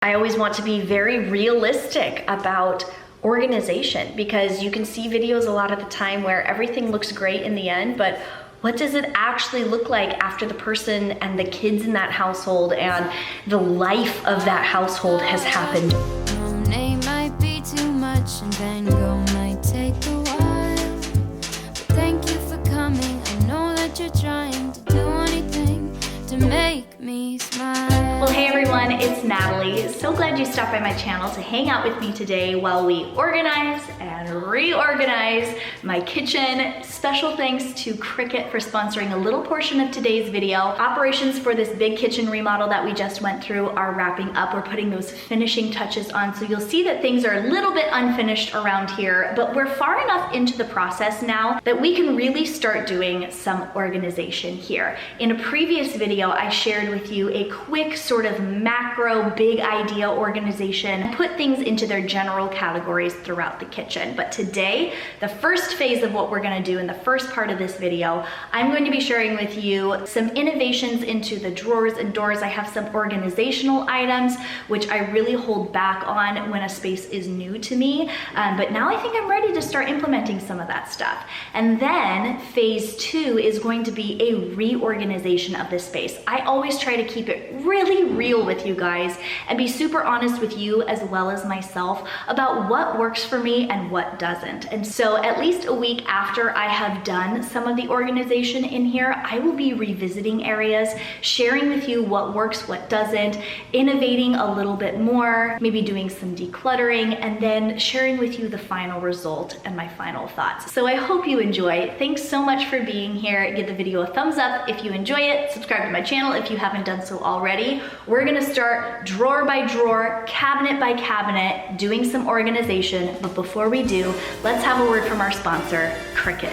I always want to be very realistic about organization because you can see videos a lot of the time where everything looks great in the end, but what does it actually look like after the person and the kids in that household and the life of that household has happened? Monet might be too much and Van Gogh might take a while, but thank you for coming. I know that you're trying to do anything to make me smile. Well, hey everyone, it's Natalie. So glad you stopped by my channel to hang out with me today while we organize and reorganize my kitchen. Special thanks to Cricut for sponsoring a little portion of today's video. Operations for this big kitchen remodel that we just went through are wrapping up. We're putting those finishing touches on, so you'll see that things are a little bit unfinished around here, but we're far enough into the process now that we can really start doing some organization here. In a previous video, I shared with you a quick sort of macro big idea organization, put things into their general categories throughout the kitchen. But today, the first phase of what we're gonna do in the first part of this video, I'm going to be sharing with you some innovations into the drawers and doors. I have some organizational items, which I really hold back on when a space is new to me. But now I think I'm ready to start implementing some of that stuff. And then phase 2 is going to be a reorganization of this space. I always try to keep it really real with you guys and be super honest with you as well as myself about what works for me and what doesn't. And so at least a week after I have done some of the organization in here, I will be revisiting areas, sharing with you what works, what doesn't, innovating a little bit more, maybe doing some decluttering, and then sharing with you the final result and my final thoughts. So I hope you enjoy. Thanks so much for being here. Give the video a thumbs up if you enjoy it. Subscribe to my channel if you haven't done so already. We're gonna start drawer by drawer, cabinet by cabinet, doing some organization. But before we do, let's have a word from our sponsor, Cricut.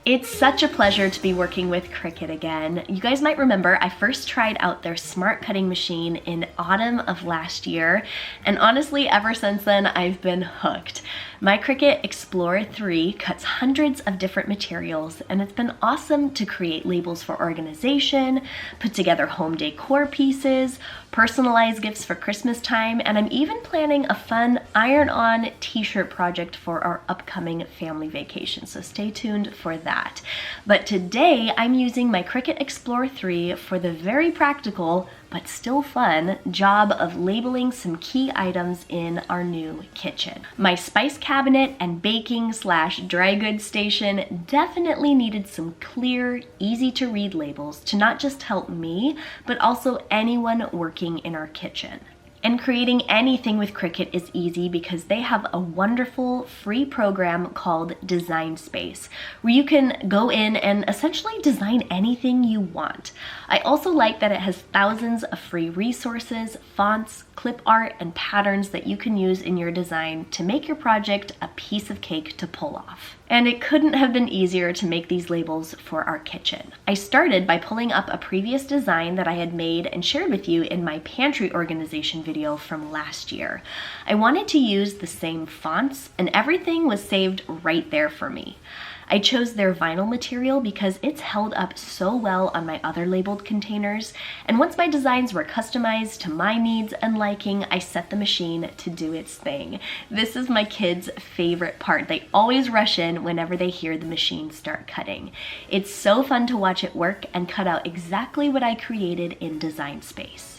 It's such a pleasure to be working with Cricut again. You guys might remember I first tried out their smart cutting machine in autumn of last year, and honestly, ever since then, I've been hooked. My Cricut Explorer 3 cuts hundreds of different materials, and it's been awesome to create labels for organization, put together home decor pieces, personalize gifts for Christmas time, and I'm even planning a fun iron-on t-shirt project for our upcoming family vacation, so stay tuned for that. But today, I'm using my Cricut Explorer 3 for the very practical, but still fun, job of labeling some key items in our new kitchen. My spice cabinet and baking/dry goods station definitely needed some clear, easy to read labels to not just help me, but also anyone working in our kitchen. And creating anything with Cricut is easy because they have a wonderful free program called Design Space, where you can go in and essentially design anything you want. I also like that it has thousands of free resources, fonts, clip art, and patterns that you can use in your design to make your project a piece of cake to pull off. And it couldn't have been easier to make these labels for our kitchen. I started by pulling up a previous design that I had made and shared with you in my pantry organization video from last year. I wanted to use the same fonts, and everything was saved right there for me. I chose their vinyl material because it's held up so well on my other labeled containers, and once my designs were customized to my needs and liking, I set the machine to do its thing. This is my kids' favorite part. They always rush in whenever they hear the machine start cutting. It's so fun to watch it work and cut out exactly what I created in Design Space.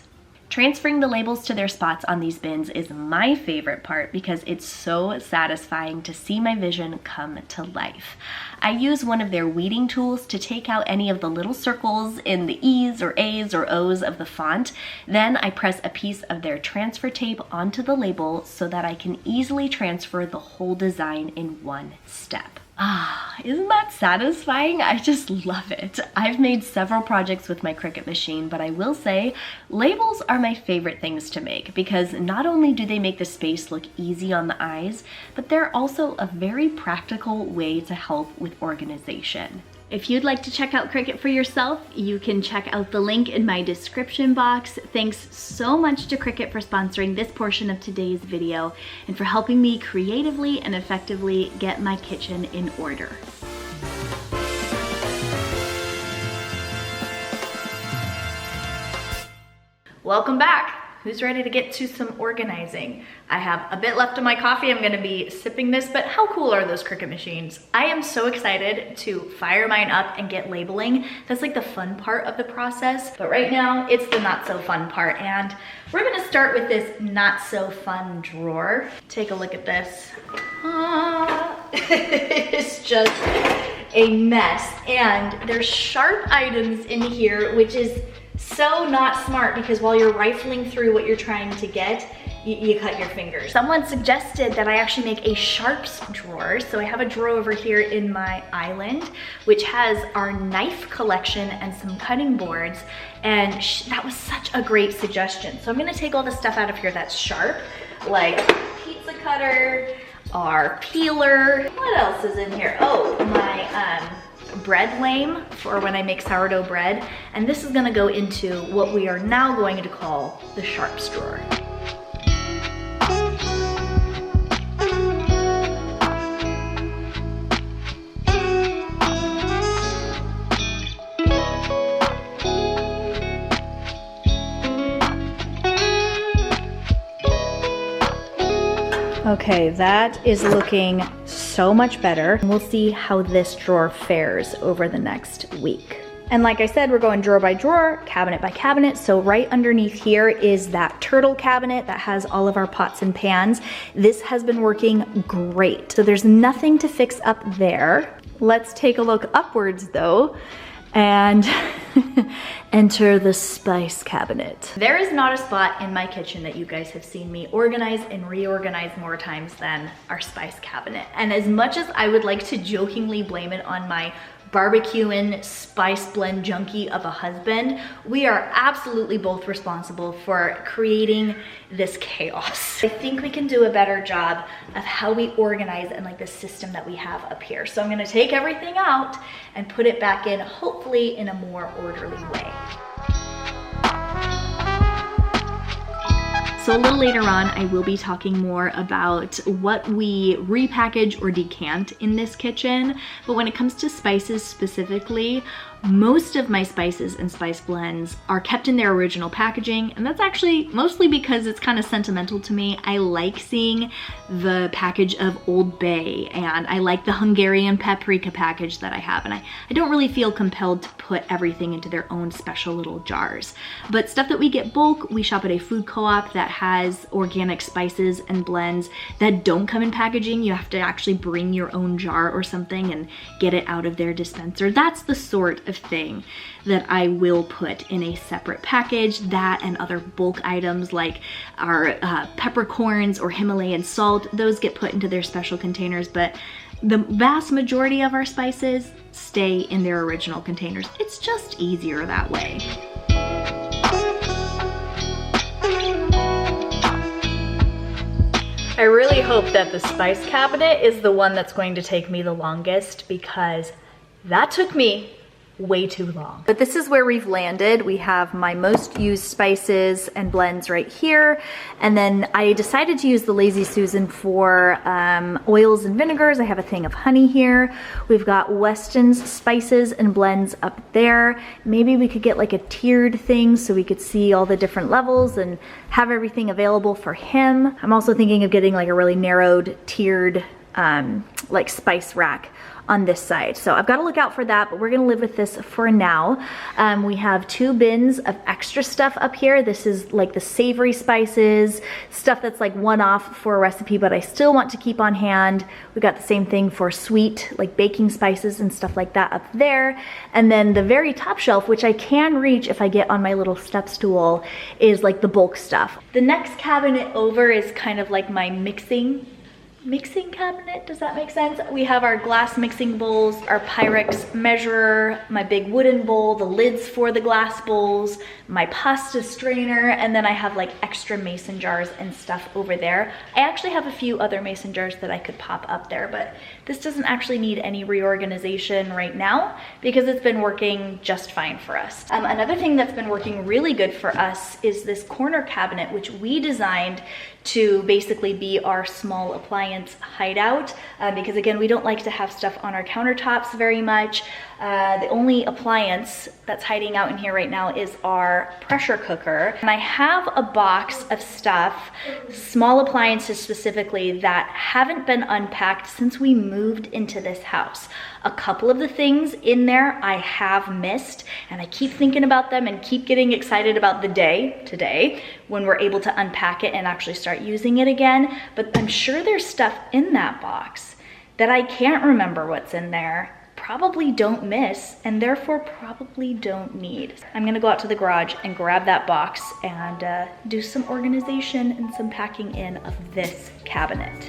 Transferring the labels to their spots on these bins is my favorite part because it's so satisfying to see my vision come to life. I use one of their weeding tools to take out any of the little circles in the E's or A's or O's of the font. Then I press a piece of their transfer tape onto the label so that I can easily transfer the whole design in one step. Ah, isn't that satisfying? I just love it. I've made several projects with my Cricut machine, but I will say labels are my favorite things to make because not only do they make the space look easy on the eyes, but they're also a very practical way to help with organization. If you'd like to check out Cricut for yourself, you can check out the link in my description box. Thanks so much to Cricut for sponsoring this portion of today's video and for helping me creatively and effectively get my kitchen in order. Welcome back. Who's ready to get to some organizing? I have a bit left of my coffee. I'm gonna be sipping this, but how cool are those Cricut machines? I am so excited to fire mine up and get labeling. That's like the fun part of the process. But right now, it's the not so fun part. And we're gonna start with this not so fun drawer. Take a look at this. It's just a mess. And there's sharp items in here, which is so not smart because while you're rifling through what you're trying to get, you cut your fingers. Someone suggested that I actually make a sharps drawer. So I have a drawer over here in my island, which has our knife collection and some cutting boards. And that was such a great suggestion. So I'm gonna take all the stuff out of here that's sharp, like pizza cutter, our peeler. What else is in here? Oh, my bread lame for when I make sourdough bread. And this is gonna go into what we are now going to call the sharps drawer. Okay, that is looking so much better. We'll see how this drawer fares over the next week. And like I said, we're going drawer by drawer, cabinet by cabinet. So right underneath here is that turtle cabinet that has all of our pots and pans. This has been working great. So there's nothing to fix up there. Let's take a look upwards though and enter the spice cabinet. There is not a spot in my kitchen that you guys have seen me organize and reorganize more times than our spice cabinet. And as much as I would like to jokingly blame it on my barbecuing spice blend junkie of a husband, we are absolutely both responsible for creating this chaos. I think we can do a better job of how we organize and like the system that we have up here. So I'm gonna take everything out and put it back in, hopefully in a more orderly way. So a little later on, I will be talking more about what we repackage or decant in this kitchen. But when it comes to spices specifically, most of my spices and spice blends are kept in their original packaging, and that's actually mostly because it's kind of sentimental to me. I like seeing the package of Old Bay, and I like the Hungarian paprika package that I have, and I don't really feel compelled to put everything into their own special little jars. But stuff that we get bulk, we shop at a food co-op that has organic spices and blends that don't come in packaging. You have to actually bring your own jar or something and get it out of their dispenser. That's the sort of thing that I will put in a separate package. That and other bulk items like our peppercorns or Himalayan salt, those get put into their special containers, but the vast majority of our spices stay in their original containers. It's just easier that way. I really hope that the spice cabinet is the one that's going to take me the longest, because that took me way too long. But this is where we've landed. We have my most used spices and blends right here. And then I decided to use the Lazy Susan for oils and vinegars. I have a thing of honey here. We've got Weston's spices and blends up there. Maybe we could get like a tiered thing so we could see all the different levels and have everything available for him. I'm also thinking of getting like a really narrowed tiered like spice rack on this side. So I've got to look out for that, but we're gonna live with this for now. We have 2 bins of extra stuff up here. This is like the savory spices, stuff that's like one-off for a recipe, but I still want to keep on hand. We got the same thing for sweet, like baking spices and stuff like that up there. And then the very top shelf, which I can reach if I get on my little step stool, is like the bulk stuff. The next cabinet over is kind of like my mixing cabinet, does that make sense? We have our glass mixing bowls, our Pyrex measurer, my big wooden bowl, the lids for the glass bowls, my pasta strainer, and then I have like extra mason jars and stuff over there. I actually have a few other mason jars that I could pop up there, but this doesn't actually need any reorganization right now because it's been working just fine for us. Another thing that's been working really good for us is this corner cabinet, which we designed to basically be our small appliance hideout because again, we don't like to have stuff on our countertops very much. The only appliance that's hiding out in here right now is our pressure cooker. And I have a box of stuff, small appliances specifically, that haven't been unpacked since we moved into this house. A couple of the things in there I have missed, and I keep thinking about them and keep getting excited about the day today when we're able to unpack it and actually start using it again. But I'm sure there's stuff in that box that I can't remember what's in there, probably don't miss, and therefore probably don't need. I'm gonna go out to the garage and grab that box and do some organization and some packing in of this cabinet.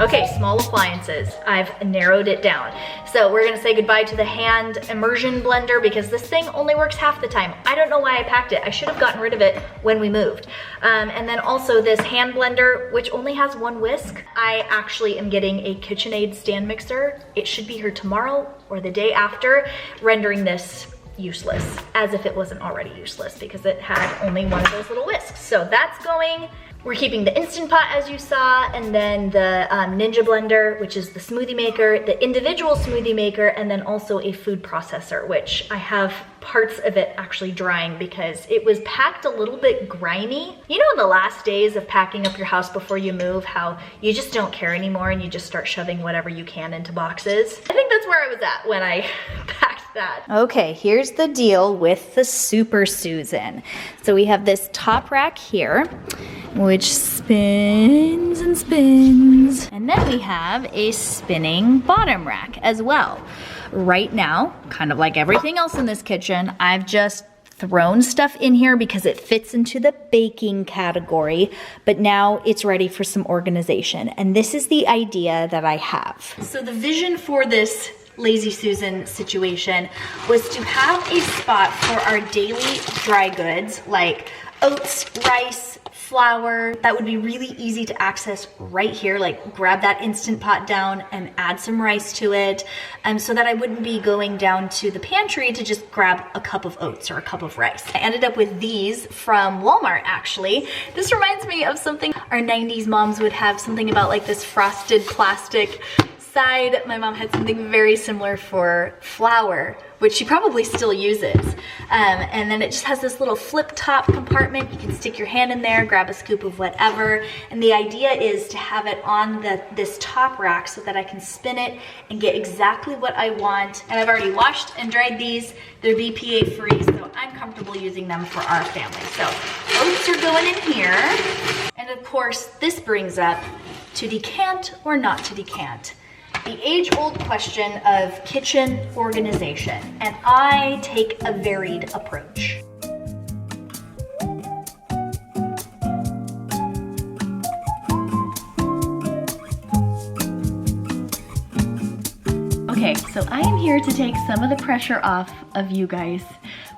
Okay, small appliances. I've narrowed it down. So we're gonna say goodbye to the hand immersion blender because this thing only works half the time. I don't know why I packed it. I should have gotten rid of it when we moved. And then also this hand blender, which only has one whisk. I actually am getting a KitchenAid stand mixer. It should be here tomorrow or the day after, rendering this useless, as if it wasn't already useless because it had only one of those little whisks. So that's going. We're keeping the Instant Pot as you saw, and then the Ninja blender, which is the smoothie maker, the individual smoothie maker, and then also a food processor, which I have parts of it actually drying because it was packed a little bit grimy. You know, in the last days of packing up your house before you move, how you just don't care anymore and you just start shoving whatever you can into boxes? I think that's where I was at when I packed that. Okay, here's the deal with the Super Susan. So we have this top rack here, which spins and spins. And then we have a spinning bottom rack as well. Right now, kind of like everything else in this kitchen, I've just thrown stuff in here because it fits into the baking category, but now it's ready for some organization. And this is the idea that I have. So the vision for this Lazy Susan situation was to have a spot for our daily dry goods like oats, rice, flour, that would be really easy to access right here. Like grab that Instant Pot down and add some rice to it, so that I wouldn't be going down to the pantry to just grab a cup of oats or a cup of rice. I ended up with these from Walmart actually. This reminds me of something our 90s moms would have, something about like this frosted plastic side. My mom had something very similar for flour, which she probably still uses. And then it just has this little flip top compartment. You can stick your hand in there, grab a scoop of whatever. And the idea is to have it on this top rack so that I can spin it and get exactly what I want. And I've already washed and dried these. They're BPA free, so I'm comfortable using them for our family. So oats are going in here. And of course, this brings up to decant or not to decant. The age-old question of kitchen organization, and I take a varied approach. Okay, so I am here to take some of the pressure off of you guys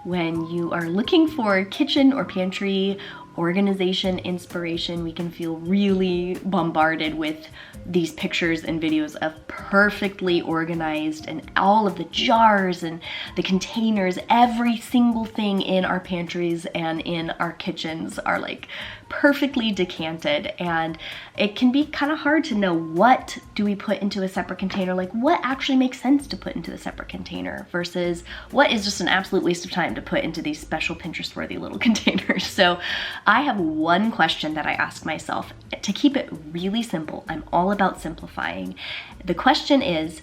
when you are looking for kitchen or pantry organization inspiration. We can feel really bombarded with these pictures and videos of perfectly organized, and all of the jars and the containers, every single thing in our pantries and in our kitchens are like perfectly decanted, and it can be kind of hard to know what do we put into a separate container, like what actually makes sense to put into the separate container versus what is just an absolute waste of time to put into these special Pinterest worthy little containers. So I have one question that I ask myself to keep it really simple. I'm all about simplifying. The question is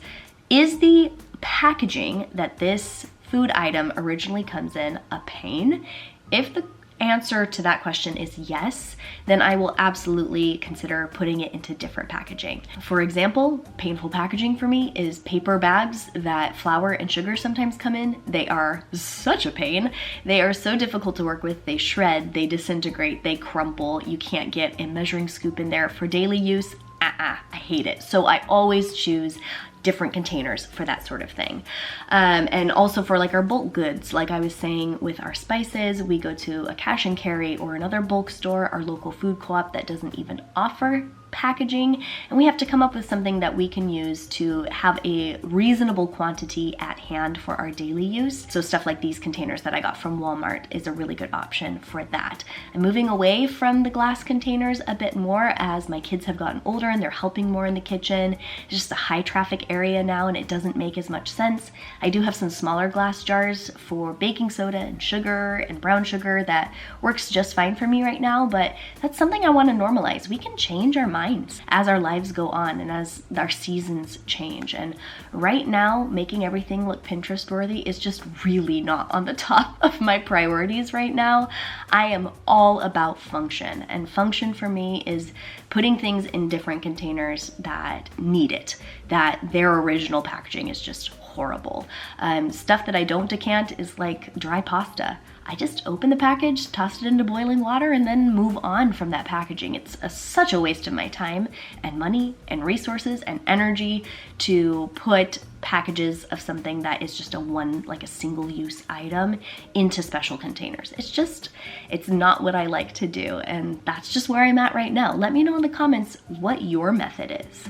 the packaging that this food item originally comes in a pain? If the answer to that question is yes, then I will absolutely consider putting it into different packaging. For example, painful packaging for me is paper bags that flour and sugar sometimes come in. They are such a pain. They are so difficult to work with. They shred, they disintegrate, they crumple. You can't get a measuring scoop in there for daily use. I hate it. So I always choose different containers for that sort of thing. And also for like our bulk goods, like I was saying with our spices, we go to a cash and carry or another bulk store, our local food co-op that doesn't even offer packaging, and we have to come up with something that we can use to have a reasonable quantity at hand for our daily use. So stuff like these containers that I got from Walmart is a really good option for that. I'm moving away from the glass containers a bit more as my kids have gotten older and they're helping more in the kitchen. It's just a high traffic area now and it doesn't make as much sense. I do have some smaller glass jars for baking soda and sugar and brown sugar that works just fine for me right now, but that's something I want to normalize. We can change our minds as our lives go on and as our seasons change. And right now, making everything look Pinterest worthy is just really not on the top of my priorities right now. I am all about function, and function for me is putting things in different containers that need it, that their original packaging is just horrible. Stuff that I don't decant is like dry pasta. I just open the package, toss it into boiling water, and then move on from that packaging. It's such a waste of my time and money and resources and energy to put packages of something that is just a single use item into special containers. It's not what I like to do, and that's just where I'm at right now. Let me know in the comments what your method is.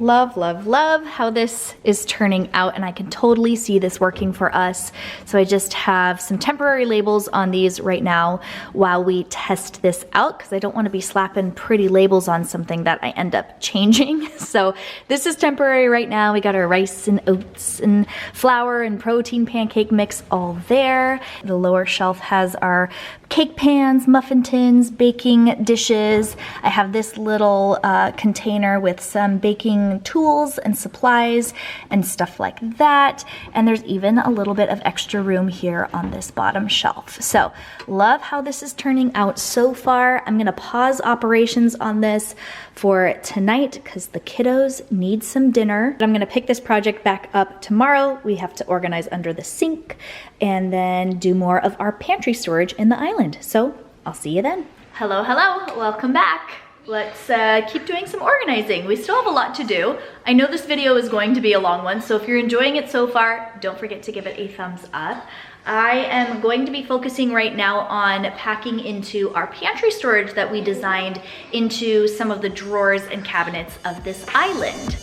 Love, love, love how this is turning out, and I can totally see this working for us. So I just have some temporary labels on these right now while we test this out, because I don't want to be slapping pretty labels on something that I end up changing. So this is temporary right now. We got our rice and oats and flour and protein pancake mix all there. The lower shelf has our cake pans, muffin tins, baking dishes. I have this little container with some baking tools and supplies and stuff like that. And there's even a little bit of extra room here on this bottom shelf. So love how this is turning out so far. I'm gonna pause operations on this for tonight because the kiddos need some dinner. I'm gonna pick this project back up tomorrow. We have to organize under the sink and then do more of our pantry storage in the island. So I'll see you then. Hello, hello, welcome back. Let's keep doing some organizing. We still have a lot to do. I know this video is going to be a long one, so if you're enjoying it so far, don't forget to give it a thumbs up. I am going to be focusing right now on packing into our pantry storage that we designed into some of the drawers and cabinets of this island.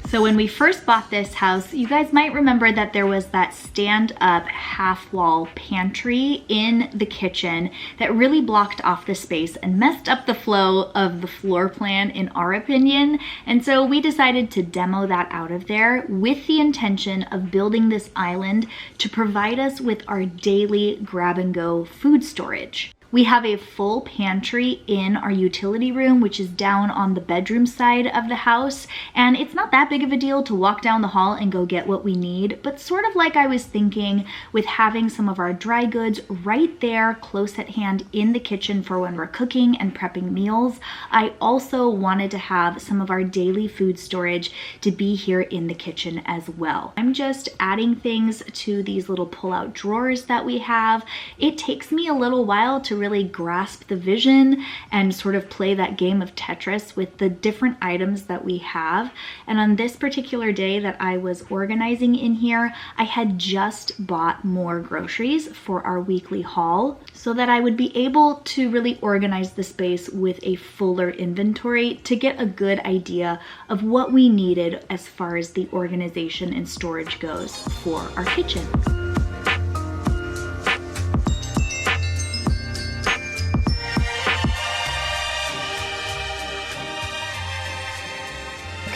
So when we first bought this house, you guys might remember that there was that stand-up half-wall pantry in the kitchen that really blocked off the space and messed up the flow of the floor plan in our opinion. And so we decided to demo that out of there with the intention of building this island to provide us with our daily grab-and-go food storage. We have a full pantry in our utility room, which is down on the bedroom side of the house. And it's not that big of a deal to walk down the hall and go get what we need, but sort of like I was thinking with having some of our dry goods right there close at hand in the kitchen for when we're cooking and prepping meals, I also wanted to have some of our daily food storage to be here in the kitchen as well. I'm just adding things to these little pull-out drawers that we have. It takes me a little while to really grasp the vision and sort of play that game of Tetris with the different items that we have. And on this particular day that I was organizing in here, I had just bought more groceries for our weekly haul so that I would be able to really organize the space with a fuller inventory to get a good idea of what we needed as far as the organization and storage goes for our kitchen.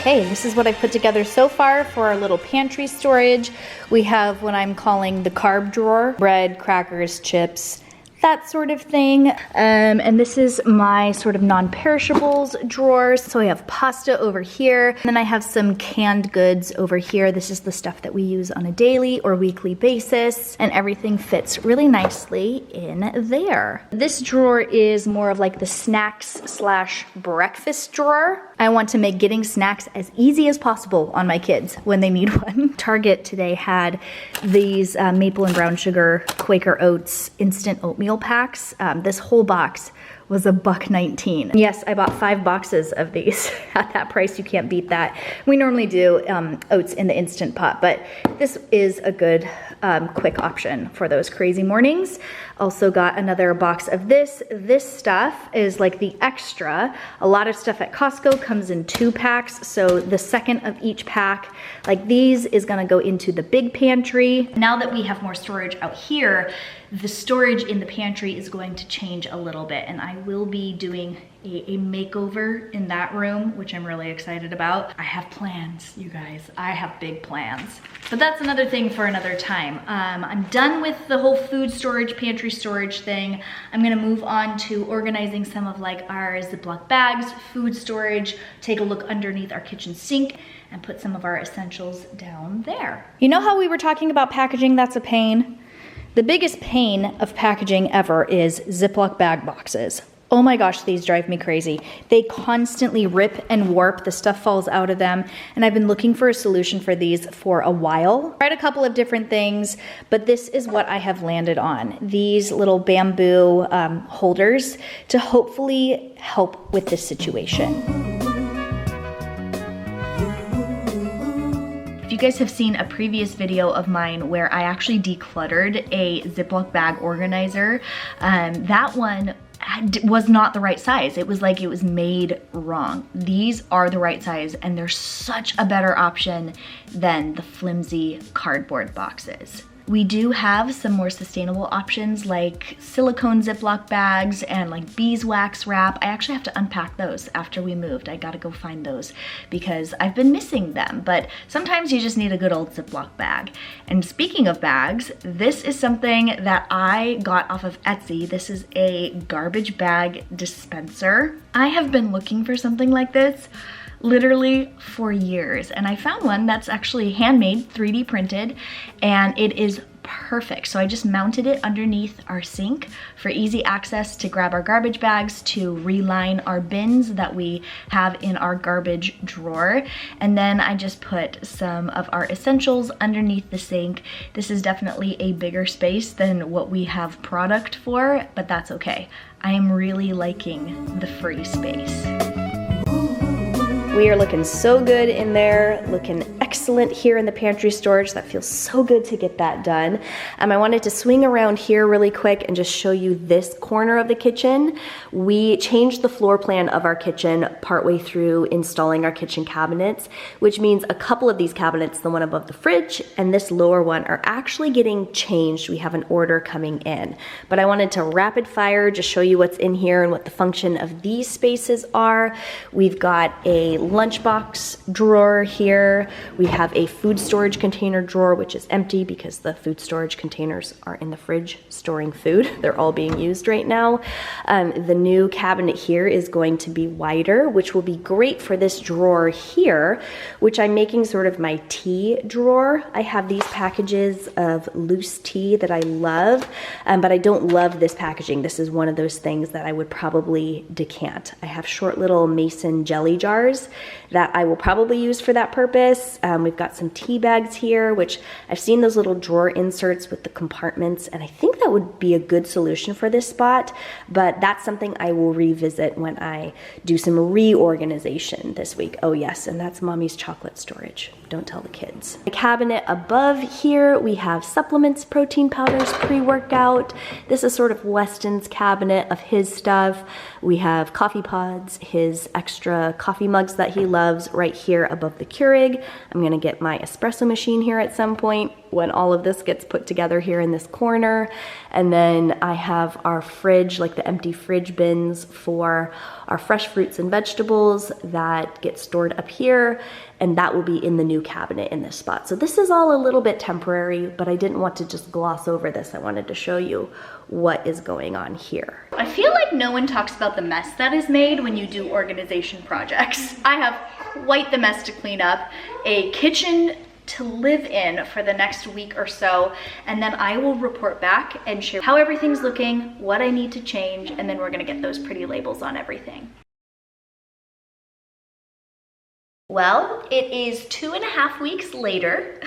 Okay, this is what I've put together so far for our little pantry storage. We have what I'm calling the carb drawer, bread, crackers, chips, that sort of thing. And this is my sort of non-perishables drawers. So I have pasta over here, and then I have some canned goods over here. This is the stuff that we use on a daily or weekly basis, and everything fits really nicely in there. This drawer is more of like the snacks slash breakfast drawer. I want to make getting snacks as easy as possible on my kids when they need one. Target today had these maple and brown sugar Quaker Oats instant oatmeal packs. This whole box was $1.19. Yes, I bought 5 boxes of these at that price. You can't beat that. We normally do oats in the Instant Pot, but this is a good quick option for those crazy mornings. Also got another box of this. This stuff is like the extra. A lot of stuff at Costco comes in 2 packs, so the second of each pack, like these, is gonna go into the big pantry. Now that we have more storage out here, the storage in the pantry is going to change a little bit, and I will be doing a makeover in that room, which I'm really excited about. I have plans, you guys. I have big plans. But that's another thing for another time. I'm done with the whole food storage, pantry storage thing. I'm gonna move on to organizing some of like our Ziploc bags, food storage, take a look underneath our kitchen sink, and put some of our essentials down there. You know how we were talking about packaging that's a pain? The biggest pain of packaging ever is Ziploc bag boxes. Oh my gosh, these drive me crazy. They constantly rip and warp, the stuff falls out of them, and I've been looking for a solution for these for a while. Tried a couple of different things, but this is what I have landed on. These little bamboo holders to hopefully help with this situation. If you guys have seen a previous video of mine where I actually decluttered a Ziploc bag organizer, that one was not the right size. It was like it was made wrong. These are the right size, and they're such a better option than the flimsy cardboard boxes. We do have some more sustainable options like silicone Ziploc bags and like beeswax wrap. I actually have to unpack those after we moved. I gotta go find those because I've been missing them, but sometimes you just need a good old Ziploc bag. And speaking of bags, this is something that I got off of Etsy. This is a garbage bag dispenser. I have been looking for something like this literally for years, and I found one that's actually handmade, 3D printed, and it is perfect. So I just mounted it underneath our sink for easy access to grab our garbage bags, to reline our bins that we have in our garbage drawer, and then I just put some of our essentials underneath the sink. This is definitely a bigger space than what we have product for, but that's okay. I am really liking the free space. We are looking so good in there, looking excellent here in the pantry storage. That feels so good to get that done. I wanted to swing around here really quick and just show you this corner of the kitchen. We changed the floor plan of our kitchen partway through installing our kitchen cabinets, which means a couple of these cabinets, the one above the fridge and this lower one, are actually getting changed. We have an order coming in, but I wanted to rapid fire just show you what's in here and what the function of these spaces are. We've got a lunchbox drawer here. We have a food storage container drawer, which is empty because the food storage containers are in the fridge storing food. They're all being used right now. The new cabinet here is going to be wider, which will be great for this drawer here, which I'm making sort of my tea drawer. I have these packages of loose tea that I love, but I don't love this packaging. This is one of those things that I would probably decant. I have short little mason jelly jars that I will probably use for that purpose. We've got some tea bags here, which I've seen those little drawer inserts with the compartments, and I think that would be a good solution for this spot, but that's something I will revisit when I do some reorganization this week. Oh yes, and that's mommy's chocolate storage. Don't tell the kids. The cabinet above here, we have supplements, protein powders, pre-workout. This is sort of Weston's cabinet of his stuff. We have coffee pods, his extra coffee mugs that he loves right here above the Keurig. I'm gonna get my espresso machine here at some point when all of this gets put together here in this corner. And then I have our fridge, like the empty fridge bins for our fresh fruits and vegetables that get stored up here, and that will be in the new cabinet in this spot. So this is all a little bit temporary, but I didn't want to just gloss over this. I wanted to show you what is going on here. I feel like no one talks about the mess that is made when you do organization projects. I have quite the mess to clean up, a kitchen to live in for the next week or so, and then I will report back and share how everything's looking, what I need to change, and then we're gonna get those pretty labels on everything. Well, it is 2.5 weeks later,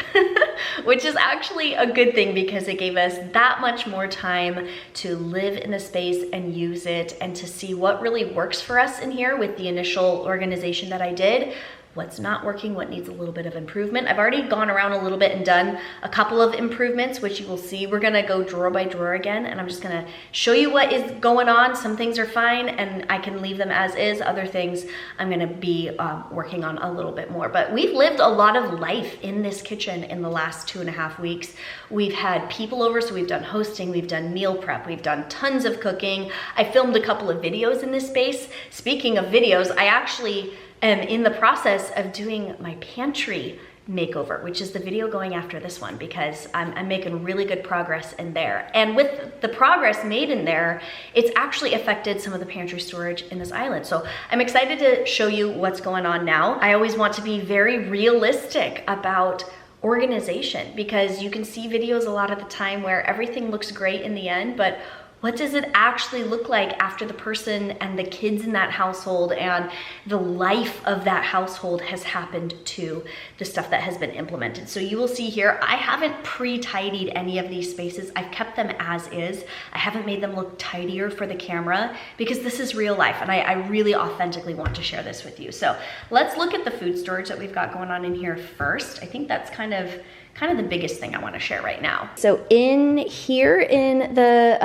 which is actually a good thing because it gave us that much more time to live in the space and use it and to see what really works for us in here with the initial organization that I did. What's not working, what needs a little bit of improvement. I've already gone around a little bit and done a couple of improvements, which you will see. We're gonna go drawer by drawer again, and I'm just gonna show you what is going on. Some things are fine, and I can leave them as is. Other things I'm gonna be working on a little bit more. But we've lived a lot of life in this kitchen in the last 2.5 weeks. We've had people over, so we've done hosting, we've done meal prep, we've done tons of cooking. I filmed a couple of videos in this space. Speaking of videos, I actually am in the process of doing my pantry makeover, which is the video going after this one because I'm making really good progress in there. And with the progress made in there, it's actually affected some of the pantry storage in this island. So I'm excited to show you what's going on now. I always want to be very realistic about organization because you can see videos a lot of the time where everything looks great in the end, but what does it actually look like after the person and the kids in that household and the life of that household has happened to the stuff that has been implemented? So you will see here, I haven't pre-tidied any of these spaces. I've kept them as is. I haven't made them look tidier for the camera because this is real life and I really authentically want to share this with you. So let's look at the food storage that we've got going on in here first. I think that's kind of the biggest thing I want to share right now. So in here in the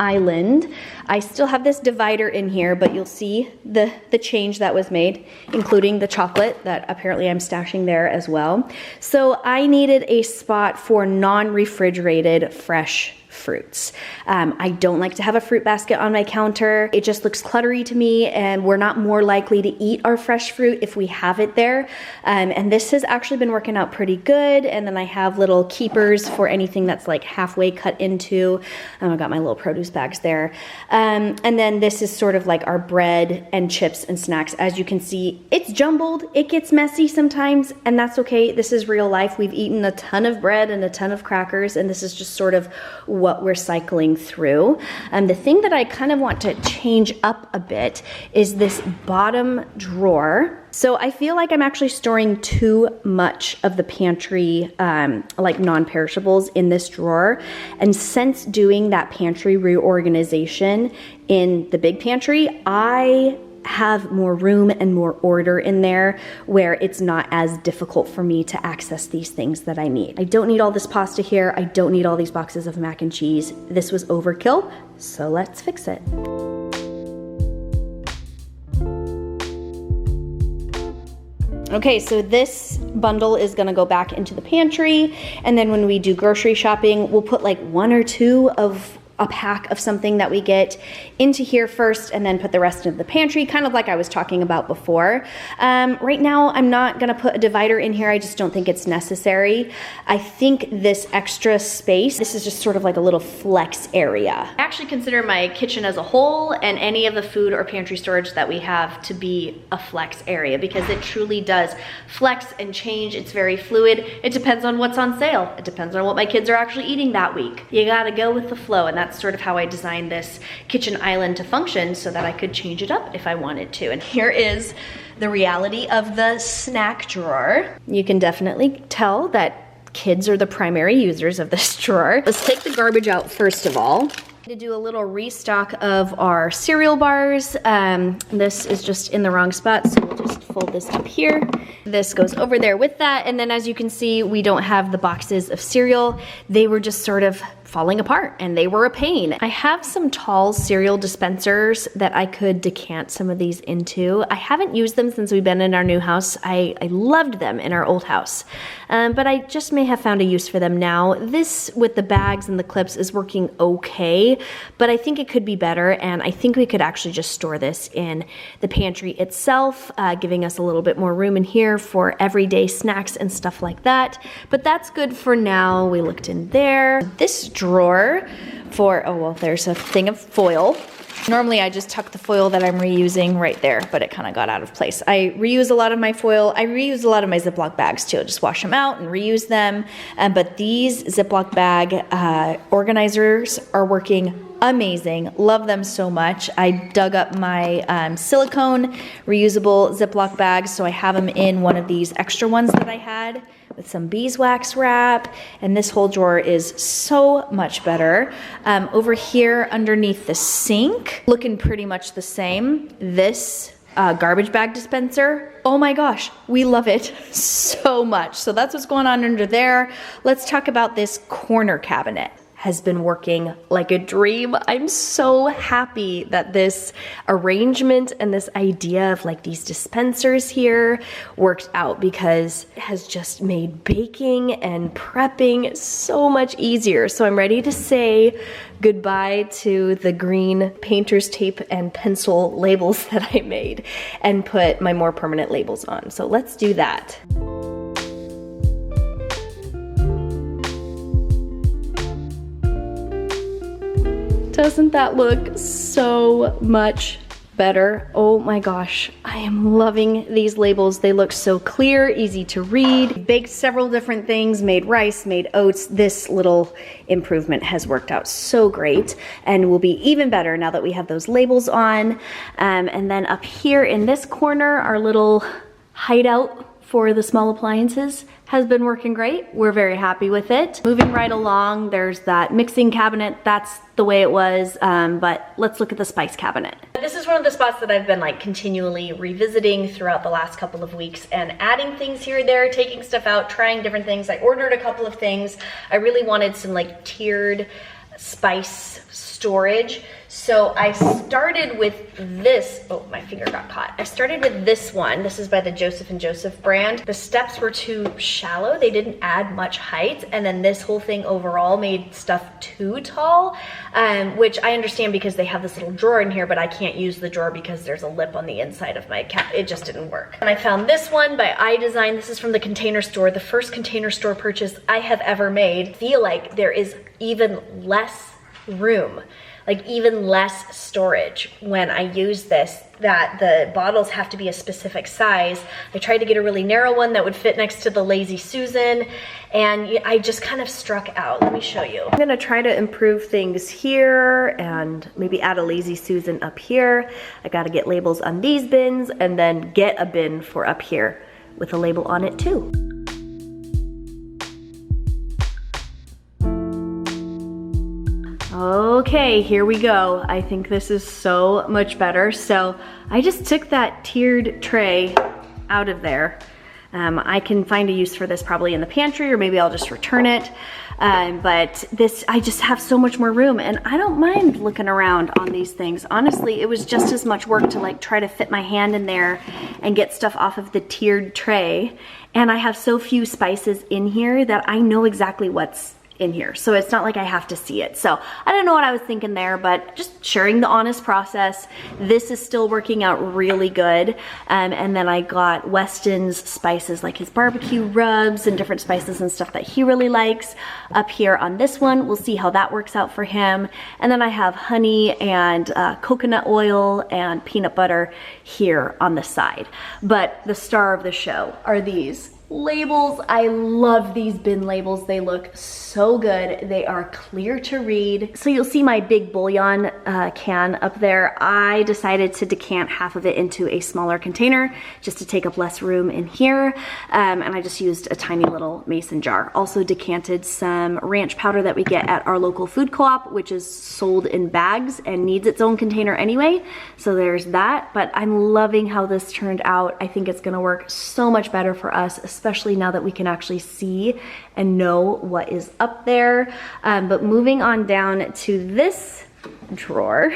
island, I still have this divider in here, but you'll see the change that was made, including the chocolate that apparently I'm stashing there as well. So I needed a spot for non-refrigerated fresh fruits. I don't like to have a fruit basket on my counter. It just looks cluttery to me, and we're not more likely to eat our fresh fruit if we have it there. And this has actually been working out pretty good. And then I have little keepers for anything that's like halfway cut into. I got my little produce bags there. And then this is sort of like our bread and chips and snacks. As you can see, it's jumbled. It gets messy sometimes, and that's okay. This is real life. We've eaten a ton of bread and a ton of crackers, and this is just sort of what we're cycling through. The thing that I kind of want to change up a bit is this bottom drawer. So I feel like I'm actually storing too much of the pantry, like non-perishables in this drawer. And since doing that pantry reorganization in the big pantry, I have more room and more order in there where it's not as difficult for me to access these things that I need. I don't need all this pasta here. I don't need all these boxes of mac and cheese. This was overkill, so let's fix it. Okay, so this bundle is gonna go back into the pantry, and then when we do grocery shopping, we'll put like 1 or 2 of a pack of something that we get into here first and then put the rest into the pantry, kind of like I was talking about before. Right now, I'm not gonna put a divider in here. I just don't think it's necessary. I think this extra space, this is just sort of like a little flex area. I actually consider my kitchen as a whole and any of the food or pantry storage that we have to be a flex area because it truly does flex and change. It's very fluid. It depends on what's on sale. It depends on what my kids are actually eating that week. You gotta go with the flow, and that's sort of how I designed this kitchen island to function so that I could change it up if I wanted to. And here is the reality of the snack drawer. You can definitely tell that kids are the primary users of this drawer. Let's take the garbage out first of all. To do a little restock of our cereal bars. This is just in the wrong spot, so we'll just fold this up here. This goes over there with that, and then as you can see, we don't have the boxes of cereal. They were just sort of falling apart and they were a pain. I have some tall cereal dispensers that I could decant some of these into. I haven't used them since we've been in our new house. I loved them in our old house, but I just may have found a use for them now. This with the bags and the clips is working okay, but I think it could be better, and I think we could actually just store this in the pantry itself, giving us a little bit more room in here for everyday snacks and stuff like that. But that's good for now. We looked in there. This drawer for, oh well, there's a thing of foil. Normally I just tuck the foil that I'm reusing right there, but it kind of got out of place. I reuse a lot of my foil. I reuse a lot of my Ziploc bags too. Just wash them out and reuse them. But these Ziploc bag organizers are working amazing. Love them so much. I dug up my silicone reusable Ziploc bags, so I have them in one of these extra ones that I had with some beeswax wrap, and this whole drawer is so much better. Over here underneath the sink, looking pretty much the same. This garbage bag dispenser, oh my gosh, we love it so much. So that's what's going on under there. Let's talk about this corner cabinet. Has been working like a dream. I'm so happy that this arrangement and this idea of like these dispensers here worked out, because it has just made baking and prepping so much easier. So I'm ready to say goodbye to the green painter's tape and pencil labels that I made and put my more permanent labels on. So let's do that. Doesn't that look so much better? Oh my gosh, I am loving these labels. They look so clear, easy to read. Baked several different things, made rice, made oats. This little improvement has worked out so great and will be even better now that we have those labels on. And then up here in this corner, our little hideout for the small appliances has been working great. We're very happy with it. Moving right along, there's that mixing cabinet. That's the way it was, but let's look at the spice cabinet. This is one of the spots that I've been like continually revisiting throughout the last couple of weeks and adding things here and there, taking stuff out, trying different things. I ordered a couple of things. I really wanted some like tiered spice storage. So I started with this, oh, my finger got caught. I started with this one. This is by the Joseph & Joseph brand. The steps were too shallow. They didn't add much height. And then this whole thing overall made stuff too tall, which I understand because they have this little drawer in here, but I can't use the drawer because there's a lip on the inside of my cap. It just didn't work. And I found this one by iDesign. This is from the Container Store, the first Container Store purchase I have ever made. I feel like there is even less room, like even less storage when I use this, that the bottles have to be a specific size. I tried to get a really narrow one that would fit next to the Lazy Susan, and I just kind of struck out. Let me show you. I'm gonna try to improve things here and maybe add a Lazy Susan up here. I gotta get labels on these bins and then get a bin for up here with a label on it too. Okay, here we go. I think this is so much better. So I just took that tiered tray out of there. I can find a use for this probably in the pantry, or maybe I'll just return it. But this, I just have so much more room, and I don't mind looking around on these things. Honestly, it was just as much work to like try to fit my hand in there and get stuff off of the tiered tray. And I have so few spices in here that I know exactly what's in here, so it's not like I have to see it. So I don't know what I was thinking there, but just sharing the honest process. This is still working out really good. And then I got Weston's spices, like his barbecue rubs and different spices and stuff that he really likes up here on this one. We'll see how that works out for him. And then I have honey and coconut oil and peanut butter here on the side. But the star of the show are these labels. I love these bin labels. They look so good. They are clear to read. So you'll see my big bouillon can up there. I decided to decant half of it into a smaller container just to take up less room in here. And I just used a tiny little mason jar. Also decanted some ranch powder that we get at our local food co-op, which is sold in bags and needs its own container anyway. So there's that, but I'm loving how this turned out. I think it's gonna work so much better for us, especially now that we can actually see and know what is up there. But moving on down to this drawer,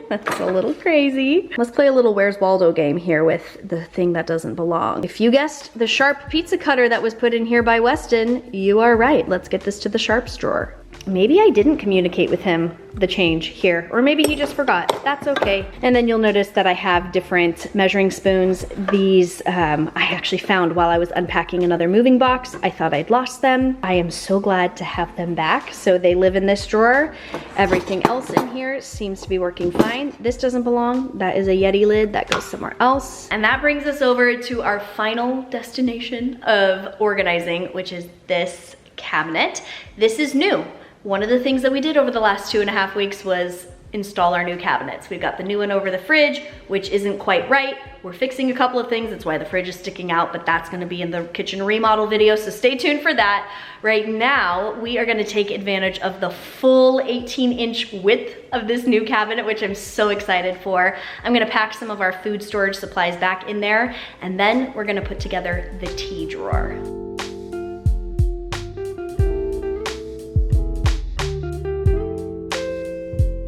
that's a little crazy. Let's play a little Where's Waldo game here with the thing that doesn't belong. If you guessed the sharp pizza cutter that was put in here by Weston, you are right. Let's get this to the sharps drawer. Maybe I didn't communicate with him the change here, or maybe he just forgot. That's okay. And then you'll notice that I have different measuring spoons. These I actually found while I was unpacking another moving box. I thought I'd lost them. I am so glad to have them back. So they live in this drawer. Everything else in here seems to be working fine. This doesn't belong. That is a Yeti lid that goes somewhere else. And that brings us over to our final destination of organizing, which is this cabinet. This is new. one of the things that we did over the last 2.5 weeks was install our new cabinets. We've got the new one over the fridge, which isn't quite right. We're fixing a couple of things. That's why the fridge is sticking out, but that's gonna be in the kitchen remodel video, so stay tuned for that. Right now, we are gonna take advantage of the full 18-inch width of this new cabinet, which I'm so excited for. I'm gonna pack some of our food storage supplies back in there, and then we're gonna put together the tea drawer.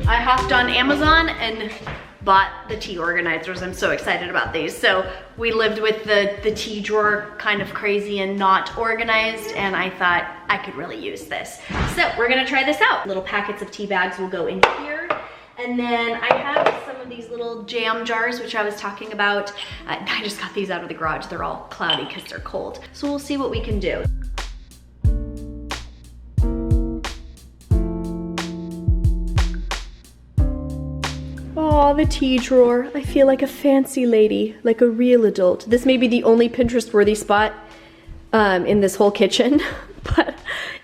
I hopped on Amazon and bought the tea organizers. I'm so excited about these. So we lived with the tea drawer kind of crazy and not organized, and I thought I could really use this. So we're gonna try this out. Little packets of tea bags will go in here. And then I have some of these little jam jars, which I was talking about. I just got these out of the garage. They're all cloudy because they're cold. So we'll see what we can do. Oh, the tea drawer. I feel like a fancy lady, like a real adult. This may be the only Pinterest-worthy spot in this whole kitchen, but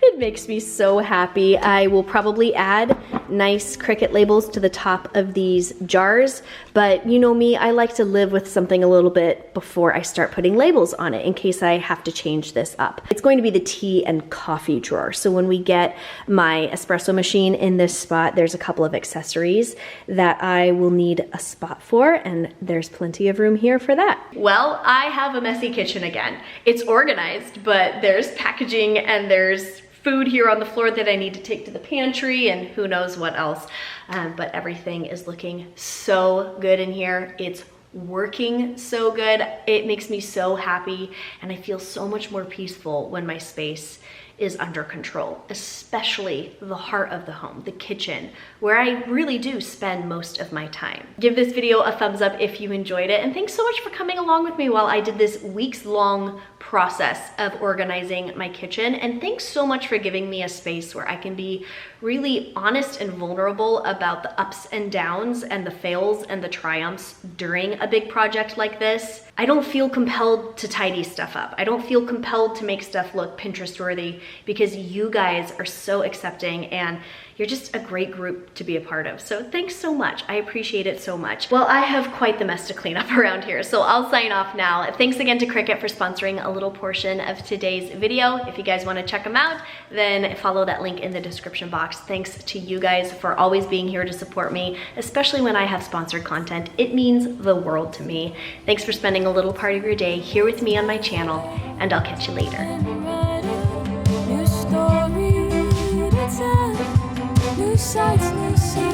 it makes me so happy. I will probably add nice Cricut labels to the top of these jars, but you know me, I like to live with something a little bit before I start putting labels on it in case I have to change this up. It's going to be the tea and coffee drawer. So when we get my espresso machine in this spot, there's a couple of accessories that I will need a spot for, and there's plenty of room here for that. Well, I have a messy kitchen again. It's organized, but there's packaging and there's food here on the floor that I need to take to the pantry and who knows what else. But everything is looking so good in here. It's working so good. It makes me so happy, and I feel so much more peaceful when my space is under control, especially the heart of the home, the kitchen, where I really do spend most of my time. Give this video a thumbs up if you enjoyed it, and thanks so much for coming along with me while I did this weeks-long process of organizing my kitchen, and thanks so much for giving me a space where I can be really honest and vulnerable about the ups and downs and the fails and the triumphs during a big project like this. I don't feel compelled to tidy stuff up. I don't feel compelled to make stuff look Pinterest-worthy because you guys are so accepting and you're just a great group to be a part of. So thanks so much. I appreciate it so much. Well, I have quite the mess to clean up around here, so I'll sign off now. Thanks again to Cricut for sponsoring a little portion of today's video. If you guys want to check them out, then follow that link in the description box. Thanks to you guys for always being here to support me, especially when I have sponsored content. It means the world to me. Thanks for spending a little part of your day here with me on my channel, and I'll catch you later. New story to tell, new sights, new scenes.